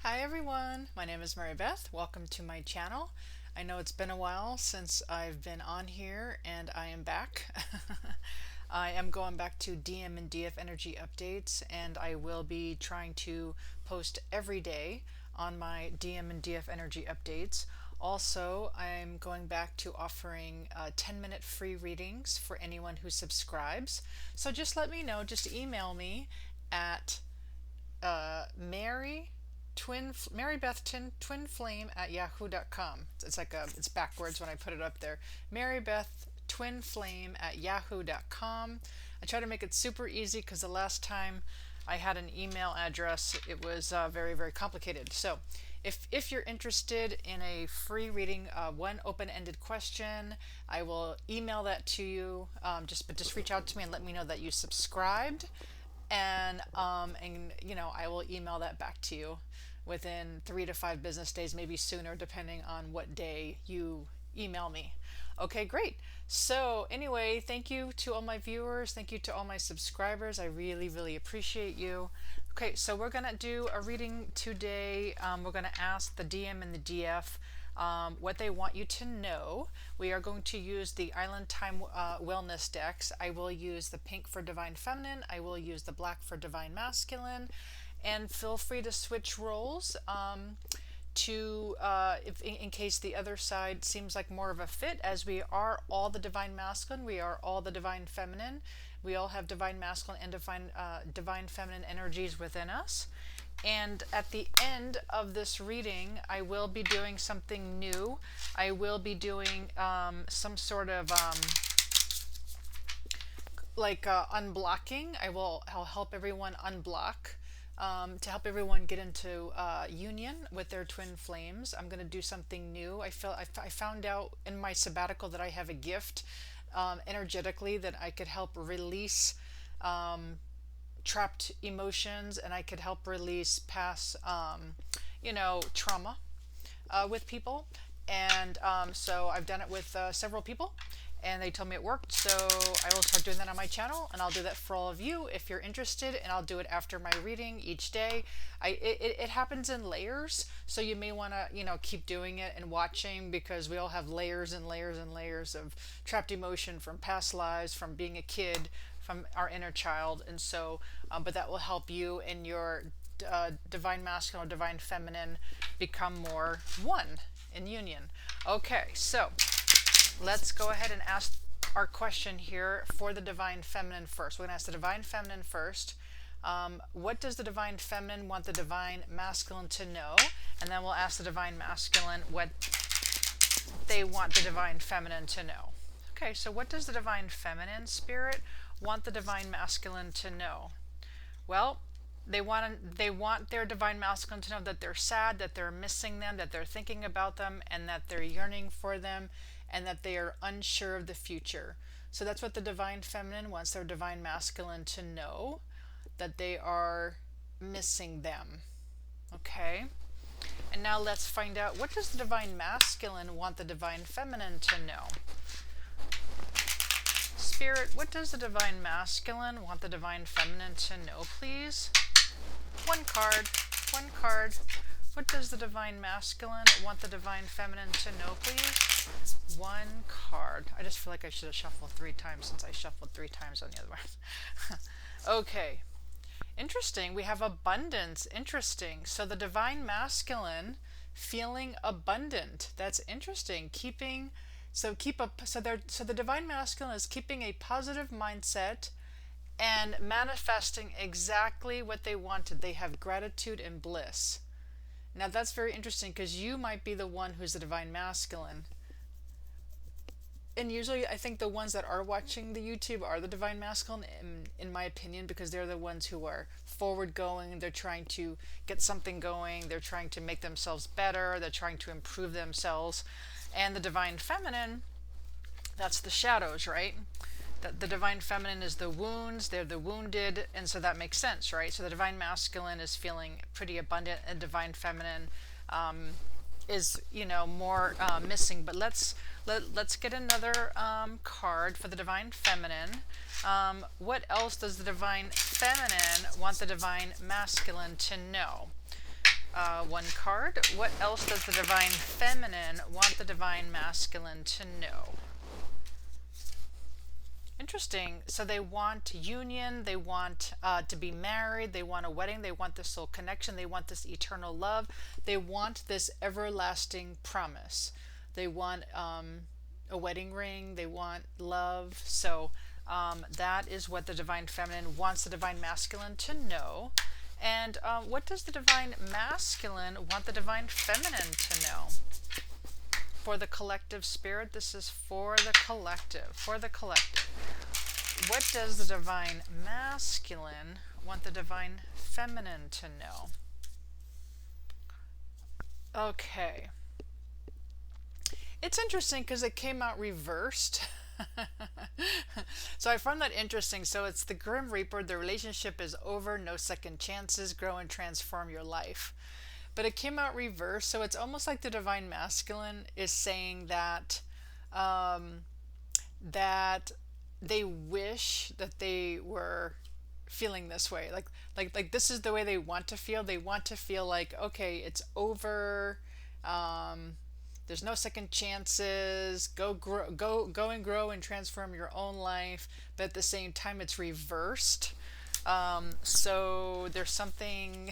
Hi everyone, my name is Mary Beth. Welcome to my channel. I know it's been a while since I've been on here and I am back. I am going back to DM and DF energy updates, and I will be trying to post every day on my DM and DF energy updates. Also, I'm going back to offering 10-minute free readings for anyone who subscribes. So just let me know, just email me at Marybeth Twinflame at yahoo.com. It's backwards when I put it up there. Marybeth Twinflame at yahoo.com. I try to make it super easy because the last time I had an email address, it was very complicated. So if you're interested in a free reading, one open-ended question, I will email that to you. Just reach out to me and let me know that you subscribed, and I will email that back to you within 3 to 5 business days, maybe sooner, depending on what day you email me. Okay, great. So anyway, thank you to all my viewers. Thank you to all my subscribers. I really appreciate you. Okay, so we're gonna do a reading today. We're gonna ask the DM and the DF what they want you to know. We are going to use the Island Time Wellness decks. I will use the pink for Divine Feminine. I will use the black for Divine Masculine. And feel free to switch roles if in case the other side seems like more of a fit, as we are all the Divine Masculine, we are all the Divine Feminine. We all have Divine Masculine and Divine Feminine energies within us. And at the end of this reading, I will be doing something new. I will be doing some sort of unblocking. I'll help everyone unblock, to help everyone get into union with their twin flames. I'm going to do something new. I found out in my sabbatical that I have a gift, energetically, that I could help release trapped emotions, and I could help release past trauma with people. And so I've done it with several people, and they told me it worked, so I will start doing that on my channel, and I'll do that for all of you if you're interested, and I'll do it after my reading each day. It happens in layers, so you may want to keep doing it and watching, because we all have layers and layers and layers of trapped emotion from past lives, from being a kid, from our inner child. And so but that will help you and your divine masculine or divine feminine become more one in union. Okay, so let's go ahead and ask our question here for the divine feminine first. We're going to ask the divine feminine first. What does the divine feminine want the divine masculine to know? And then we'll ask the divine masculine what they want the divine feminine to know. Okay, so what does the divine feminine spirit want the divine masculine to know? Well, they want their divine masculine to know that they're sad, that they're missing them, that they're thinking about them, and that they're yearning for them, and that they are unsure of the future. So that's what the divine feminine wants their divine masculine to know, that they are missing them. Okay? And now let's find out, what does the divine masculine want the divine feminine to know? Spirit, what does the divine masculine want the divine feminine to know, please? One card. What does the divine masculine want the divine feminine to know, please? One card. I just feel like I should have shuffled 3 times, since I shuffled 3 times on the other one. Okay. Interesting. We have abundance. Interesting. So the divine masculine feeling abundant. That's interesting. So the divine masculine is keeping a positive mindset and manifesting exactly what they wanted. They have gratitude and bliss. Now that's very interesting, because you might be the one who's the divine masculine. And usually I think the ones that are watching the YouTube are the divine masculine, in my opinion, because they're the ones who are forward going. They're trying to get something going. They're trying to make themselves better. They're trying to improve themselves. And the divine feminine, that's the shadows, right? The divine feminine is the wounds, they're the wounded, and so that makes sense, right? So the divine masculine is feeling pretty abundant, and divine feminine is more missing. But let's get another card for the divine feminine. What else does the divine feminine want the divine masculine to know? One card. What else does the divine feminine want the divine masculine to know? Interesting. So they want union, they want to be married, they want a wedding, they want this soul connection, they want this eternal love, they want this everlasting promise. They want a wedding ring, they want love. So that is what the divine feminine wants the divine masculine to know. And what does the divine masculine want the divine feminine to know? For the collective spirit, this is for the collective, for the collective. What does the divine masculine want the divine feminine to know? Okay. It's interesting because it came out reversed. So I found that interesting. So it's the Grim Reaper, the relationship is over, no second chances, grow and transform your life. But it came out reversed, so it's almost like the divine masculine is saying that that they wish that they were feeling this way. Like this is the way they want to feel. They want to feel like, okay, it's over. There's no second chances. Go and grow and transform your own life. But at the same time, it's reversed. So there's something.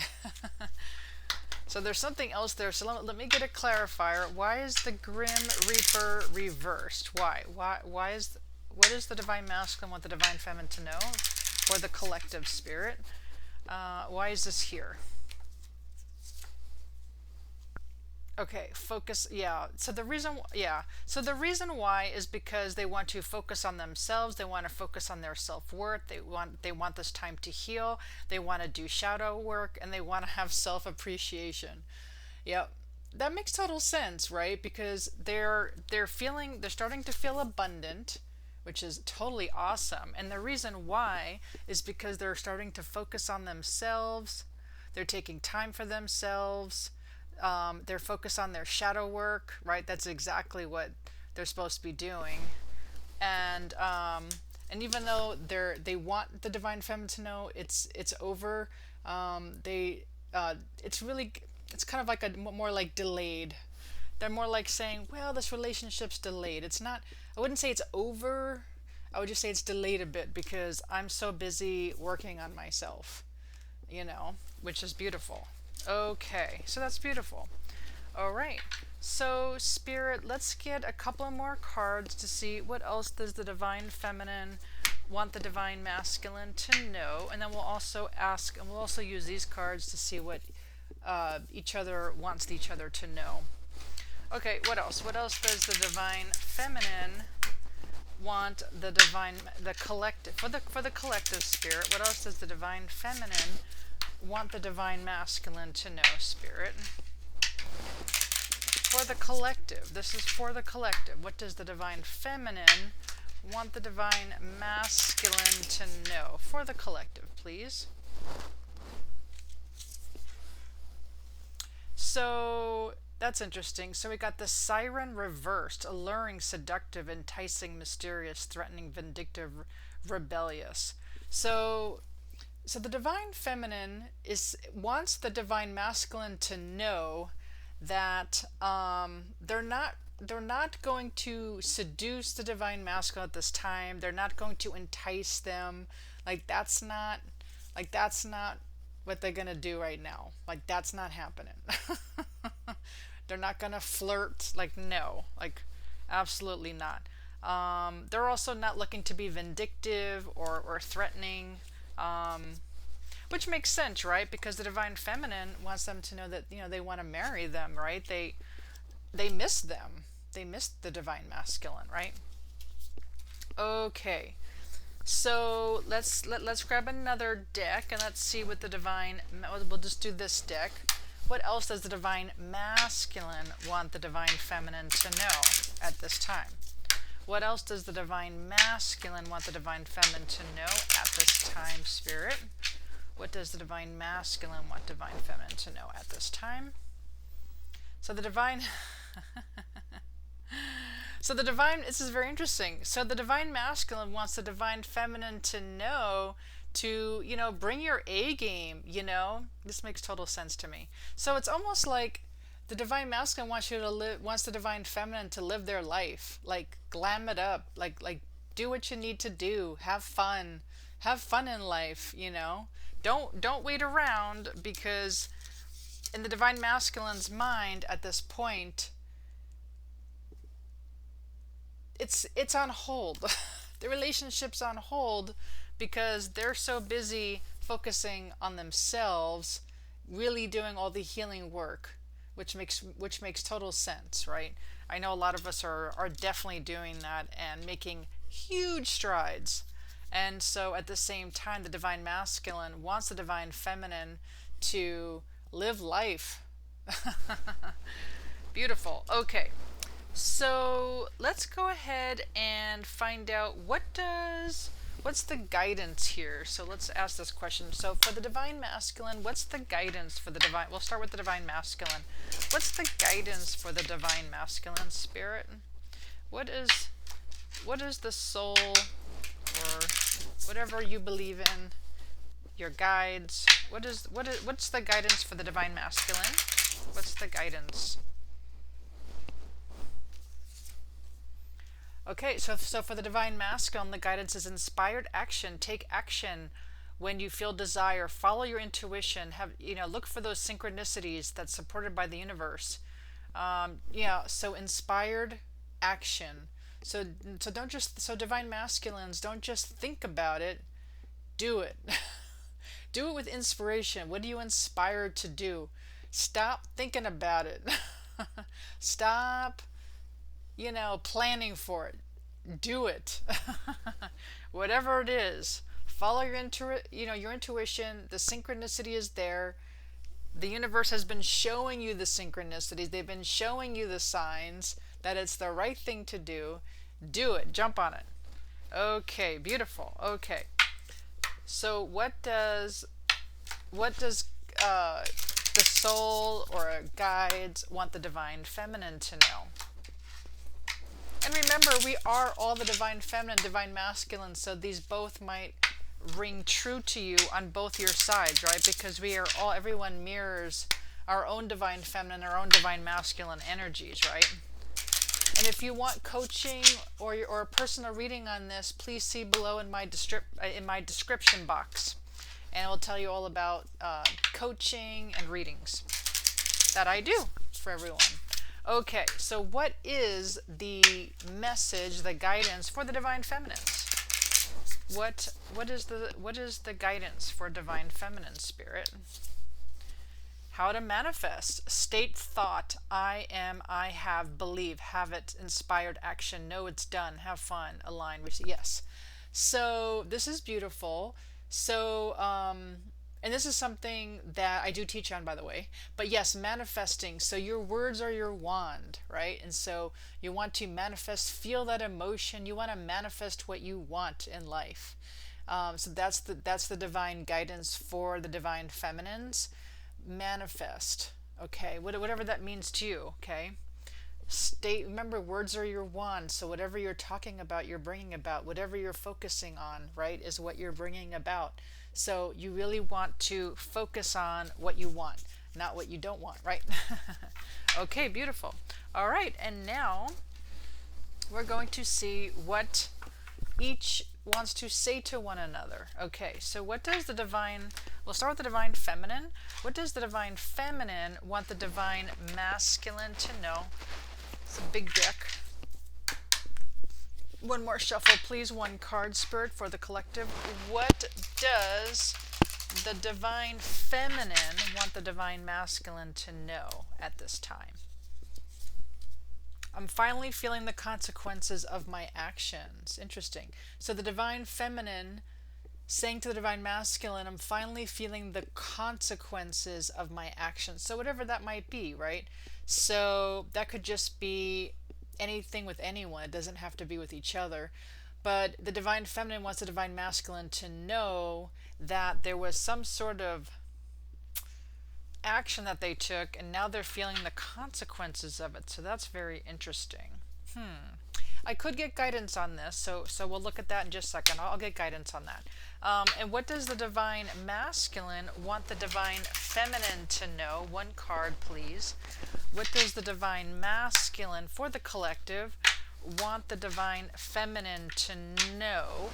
So there's something else there. So let me get a clarifier. Why is the Grim Reaper reversed? Why? What does the divine masculine want the divine feminine to know for the collective spirit? Why is this here? Okay, focus. Yeah. So the reason why is because they want to focus on themselves. They want to focus on their self-worth. They want this time to heal. They want to do shadow work, and they want to have self-appreciation. Yep. That makes total sense, right? Because they're starting to feel abundant, which is totally awesome. And the reason why is because they're starting to focus on themselves. They're taking time for themselves. They're focused on their shadow work, right? That's exactly what they're supposed to be doing. And even though they want the divine feminine to know it's over, it's kind of like a more like delayed. They're more like saying, well, this relationship's delayed. It's not. I wouldn't say it's over. I would just say it's delayed a bit because I'm so busy working on myself, which is beautiful. Okay, so that's beautiful. All right, so Spirit, let's get a couple more cards to see what else does the divine feminine want the divine masculine to know, and then we'll also ask, and we'll also use these cards to see what each other wants each other to know. Okay, what else? What else does the divine feminine want the collective, for the collective spirit? What else does the divine feminine want the divine masculine to know, Spirit? For the collective. This is for the collective. What does the divine feminine want the divine masculine to know? For the collective, please. So that's interesting. So we got the Siren reversed, alluring, seductive, enticing, mysterious, threatening, vindictive, rebellious. So the divine feminine wants the divine masculine to know that they're not going to seduce the divine masculine at this time. They're not going to entice them. That's not what they're gonna do right now. That's not happening. They're not gonna flirt. No. Absolutely not. They're also not looking to be vindictive or threatening. Which makes sense, right? Because the divine feminine wants them to know that they want to marry them, right? They miss them. They miss the divine masculine, right? Okay, so let's grab another deck and let's see what the divine. We'll just do this deck. What else does the divine masculine want the divine feminine to know at this time? What else does the divine masculine want the divine feminine to know at this time, Spirit? What does the divine masculine want divine feminine to know at this time? So the divine this is very interesting. So the divine masculine wants the divine feminine to know to, bring your A game. This makes total sense to me. So it's almost like the divine masculine wants the divine feminine to live their life, like glam it up, like do what you need to do, have fun in life. Don't wait around, because in the divine masculine's mind at this point, it's on hold. The relationship's on hold because they're so busy focusing on themselves, really doing all the healing work, which makes total sense, right? I know a lot of us are definitely doing that and making huge strides. And so at the same time, the divine masculine wants the divine feminine to live life. Beautiful. Okay. So let's go ahead and find out what's the guidance here. So let's ask this question. So for the divine masculine, what's the guidance for the divine? We'll start with the divine masculine. What's the guidance for the divine masculine spirit? What is the soul, or whatever you believe in, your guides? What's the guidance for the divine masculine? What's the guidance? Okay, so for the divine masculine, the guidance is inspired action. Take action when you feel desire. Follow your intuition. Look for those synchronicities that's supported by the universe. So inspired action. So divine masculines, don't just think about it. Do it. Do it with inspiration. What are you inspired to do? Stop thinking about it. Stop planning for it. Do it. Whatever it is, follow your intuition. The synchronicity is there. The universe has been showing you the synchronicities. They've been showing you the signs that it's the right thing to do. Do it. Jump on it. Okay, beautiful. Okay. So what does the soul or guides want the divine feminine to know? And remember, we are all the divine feminine, divine masculine, so these both might ring true to you on both your sides, right? Because everyone mirrors our own divine feminine, our own divine masculine energies, right? And if you want coaching or a personal reading on this, please see below in my description box, and it will tell you all about coaching and readings that I do for everyone. Okay, so what is the message, the guidance for the divine feminines? What is the guidance for divine feminine spirit? How to manifest. State thought. I am, I have, believe, have it, inspired action, know it's done, have fun, align, receive. Yes. So this is beautiful. So and this is something that I do teach on, by the way. But yes, manifesting. So your words are your wand, right? And so you want to manifest, feel that emotion. You want to manifest what you want in life. So that's the divine guidance for the divine feminines. Manifest. Okay, whatever that means to you. Okay. Remember, words are your wand. So whatever you're talking about, you're bringing about. Whatever you're focusing on, right, is what you're bringing about. So you really want to focus on what you want, not what you don't want, right? Okay, beautiful. All right, and now we're going to see what each wants to say to one another. Okay, so we'll start with the divine feminine. What does the divine feminine want the divine masculine to know? It's a big deck. One more shuffle, please. One card, Spirit, for the collective. What does the divine feminine want the divine masculine to know at this time? I'm finally feeling the consequences of my actions. Interesting. So the divine feminine saying to the divine masculine, I'm finally feeling the consequences of my actions. So whatever that might be, right? So that could just be anything with anyone. It doesn't have to be with each other. But the divine feminine wants the divine masculine to know that there was some sort of action that they took, and now they're feeling the consequences of it. So that's very interesting. I could get guidance on this, so we'll look at that in just a second. I'll get guidance on that. And what does the divine masculine want the divine feminine to know? One card, please. What does the divine masculine for the collective want the divine feminine to know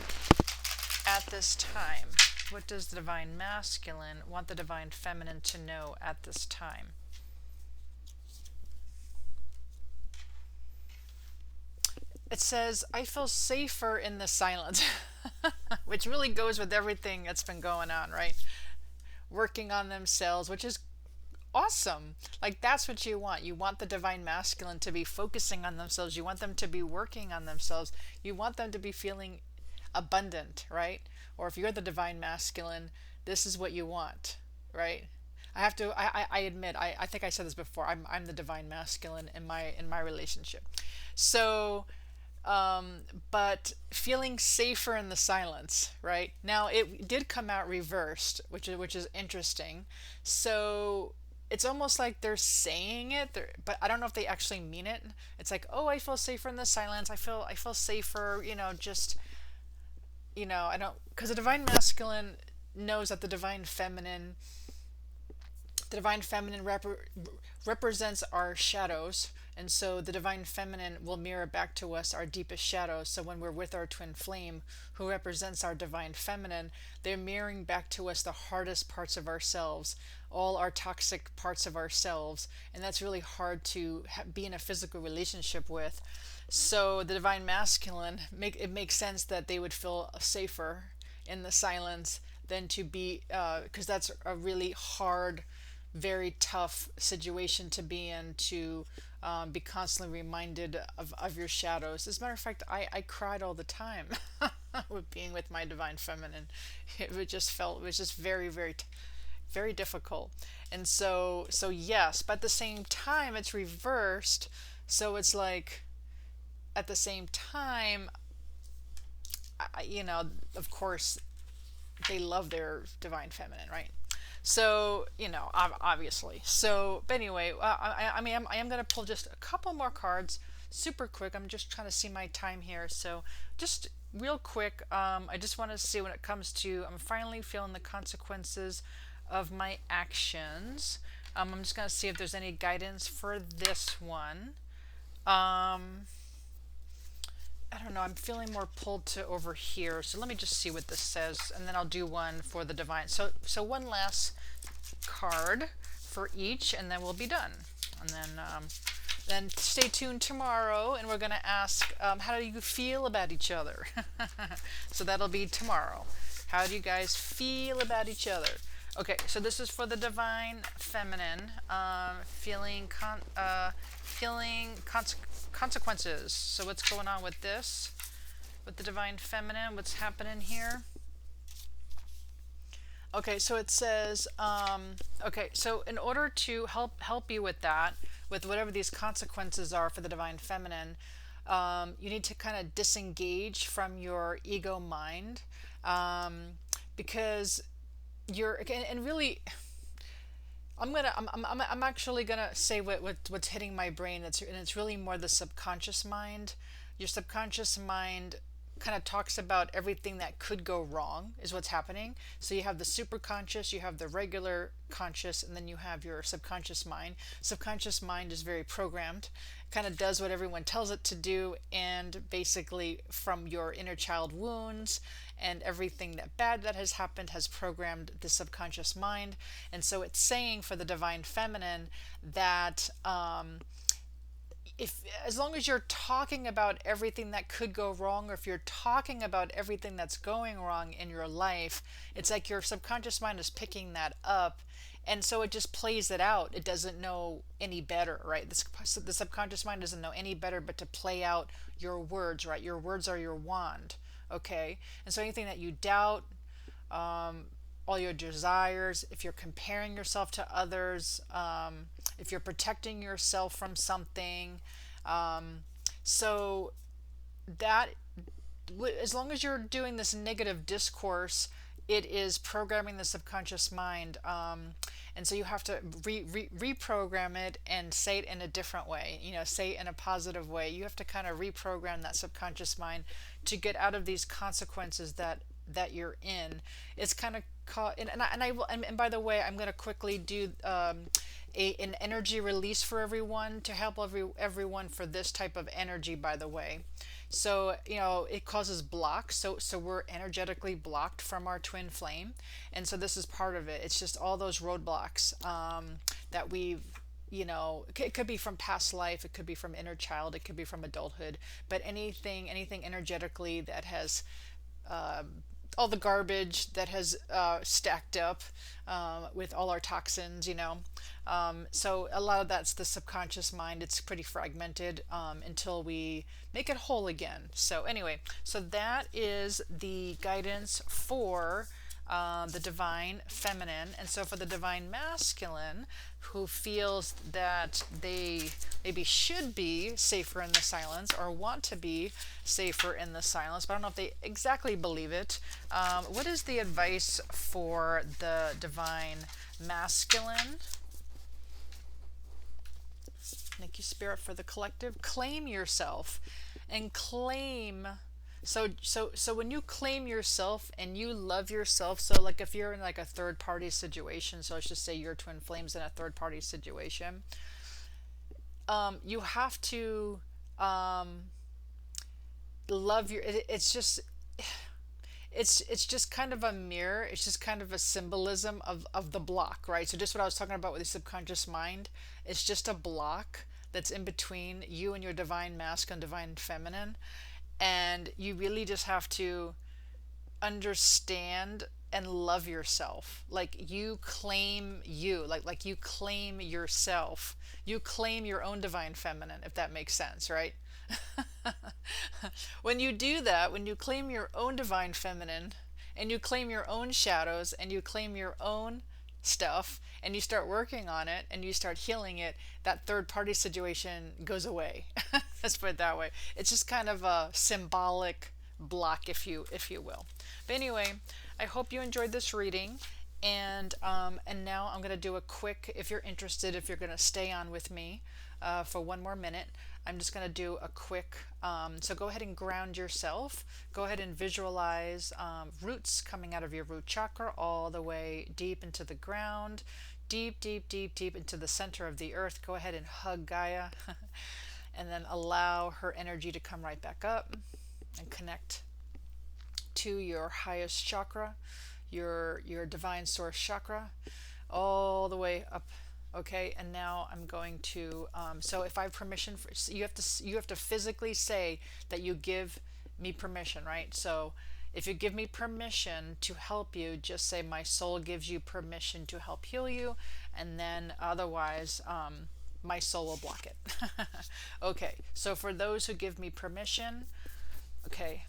at this time? What does the divine masculine want the divine feminine to know at this time? It says, I feel safer in the silence, which really goes with everything that's been going on, right? Working on themselves, which is awesome. Like, that's what you want. You want the divine masculine to be focusing on themselves. You want them to be working on themselves. You want them to be feeling abundant, right? Or if you're the divine masculine, this is what you want, right? I have to I admit, I think I said this before, I'm the divine masculine in my relationship. So but feeling safer in the silence, right? Now it did come out reversed, which is interesting. So it's almost like they're saying it, but I don't know if they actually mean it. It's like, oh, I feel safer in the silence. I feel safer, just I don't, because the divine masculine knows that the divine feminine represents our shadows, and so the divine feminine will mirror back to us our deepest shadows. So when we're with our twin flame, who represents our divine feminine, they're mirroring back to us the hardest parts of ourselves, all our toxic parts of ourselves, and that's really hard to be in a physical relationship with. So the divine masculine, it makes sense that they would feel safer in the silence than to be, because that's a really hard, very tough situation to be in, to be constantly reminded of your shadows. As a matter of fact, I cried all the time with being with my divine feminine. It was just very, very, very difficult. And so yes, but at the same time, it's reversed. So it's like, at the same time, of course, they love their divine feminine, right? So, obviously. So, but anyway, I am going to pull just a couple more cards super quick. I'm just trying to see my time here. So, just real quick, I just want to see when it comes to, I'm finally feeling the consequences of my actions. I'm just going to see if there's any guidance for this one. I don't know, I'm feeling more pulled to over here. So let me just see what this says, and then I'll do one for the divine. So one last card for each, and then we'll be done. And then stay tuned tomorrow, and we're going to ask, how do you feel about each other? So that'll be tomorrow. How do you guys feel about each other? Okay, so this is for the divine feminine, feeling consequences. So what's going on with this? With the divine feminine, what's happening here? Okay, so it says, okay, so in order to help you with that, with whatever these consequences are for the divine feminine, you need to kind of disengage from your ego mind, because you're, and really, I'm actually gonna say what's hitting my brain. It's really more the subconscious mind. Your subconscious mind kind of talks about everything that could go wrong is what's happening. So you have the superconscious, you have the regular conscious, and then you have your subconscious mind. Subconscious mind is very programmed, kind of does what everyone tells it to do, and basically from your inner child wounds and everything that has happened has programmed the subconscious mind. And so it's saying for the divine feminine that if, as long as you're talking about everything that could go wrong, or if you're talking about everything that's going wrong in your life, it's like your subconscious mind is picking that up, and so it just plays it out. It doesn't know any better, right? The subconscious mind doesn't know any better but to play out your words, right? Your words are your wand, okay? And so anything that you doubt, all your desires, if you're comparing yourself to others, if you're protecting yourself from something, so that, as long as you're doing this negative discourse, it is programming the subconscious mind. And And so you have to reprogram it and say it in a different way, say it in a positive way. You have to kind of reprogram that subconscious mind to get out of these consequences that you're in. It's kind of called, and I will, and by the way, I'm going to quickly do an energy release for everyone to help everyone for this type of energy, by the way. So, it causes blocks. So we're energetically blocked from our twin flame. And so this is part of it. It's just all those roadblocks that we've, it could be from past life, it could be from inner child, it could be from adulthood, but anything energetically that has all the garbage that has stacked up with all our toxins. So a lot of that's the subconscious mind. It's pretty fragmented until we make it whole again. So anyway, so that is the guidance for the divine feminine. And so for the divine masculine, who feels that they maybe should be safer in the silence or want to be safer in the silence, but I don't know if they exactly believe it. What is the advice for the divine masculine? Thank you, Spirit, for the collective. Claim yourself and claim. So when you claim yourself and you love yourself, so like if you're in like a third party situation, so let's just say your twin flames in a third party situation, you have to love it's just kind of a mirror. It's just kind of a symbolism of the block, right? So just what I was talking about with the subconscious mind, it's just a block that's in between you and your divine masculine, divine feminine. And you really just have to understand and love yourself. Like you claim like you claim yourself. You claim your own divine feminine, if that makes sense, right? When you do that, when you claim your own divine feminine and you claim your own shadows and you claim your own stuff and you start working on it and you start healing it, that third party situation goes away. Let's put it that way. It's just kind of a symbolic block, if you will. But anyway, I hope you enjoyed this reading. And now I'm going to do a quick, if you're interested, if you're going to stay on with me for one more minute, I'm just going to do a quick, so go ahead and ground yourself. Go ahead and visualize roots coming out of your root chakra all the way deep into the ground, deep, deep, deep, deep into the center of the earth. Go ahead and hug Gaia and then allow her energy to come right back up and connect to your highest chakra, your divine source chakra, all the way up. Okay, and now I'm going to so if I have permission for, you have to physically say that you give me permission, right? So if you give me permission to help you, just say my soul gives you permission to help heal you, and then otherwise my soul will block it. Okay, so for those who give me permission, okay,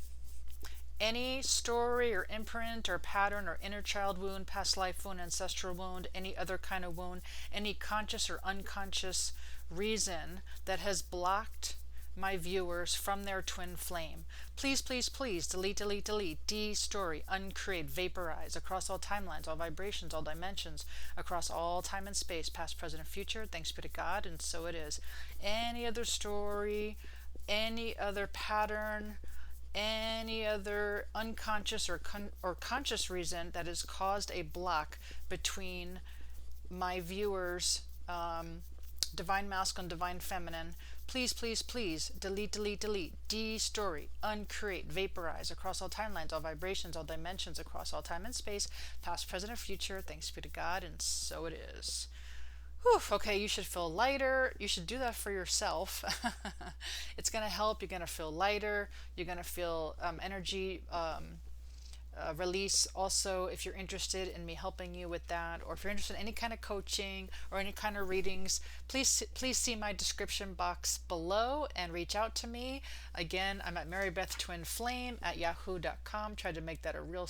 any story or imprint or pattern or inner child wound, past life wound, ancestral wound, any other kind of wound, any conscious or unconscious reason that has blocked my viewers from their twin flame, please, please, please delete, delete, delete, de-story, uncreate, vaporize across all timelines, all vibrations, all dimensions, across all time and space, past, present, and future. Thanks be to God, and so it is. Any other story, any other pattern, any other unconscious or conscious reason that has caused a block between my viewers, divine masculine, divine feminine, please, please, please delete, delete, delete, de-story, uncreate, vaporize across all timelines, all vibrations, all dimensions, across all time and space, past, present, and future. Thanks be to God, and so it is. Whew, okay, you should feel lighter. You should do that for yourself. It's going to help. You're going to feel lighter. You're going to feel energy release. Also, if you're interested in me helping you with that, or if you're interested in any kind of coaching or any kind of readings, please see my description box below and reach out to me. Again, I'm at marybethtwinflame@yahoo.com. Try to make that a real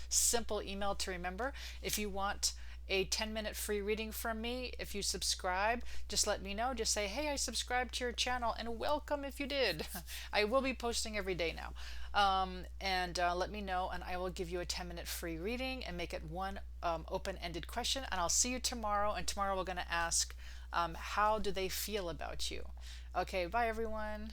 simple email to remember. If you want a 10-minute free reading from me. If you subscribe, just let me know. Just say, hey, I subscribed to your channel, and welcome if you did. I will be posting every day now. And let me know, and I will give you a 10-minute free reading and make it one open-ended question. And I'll see you tomorrow. And tomorrow we're going to ask, how do they feel about you? Okay, bye everyone.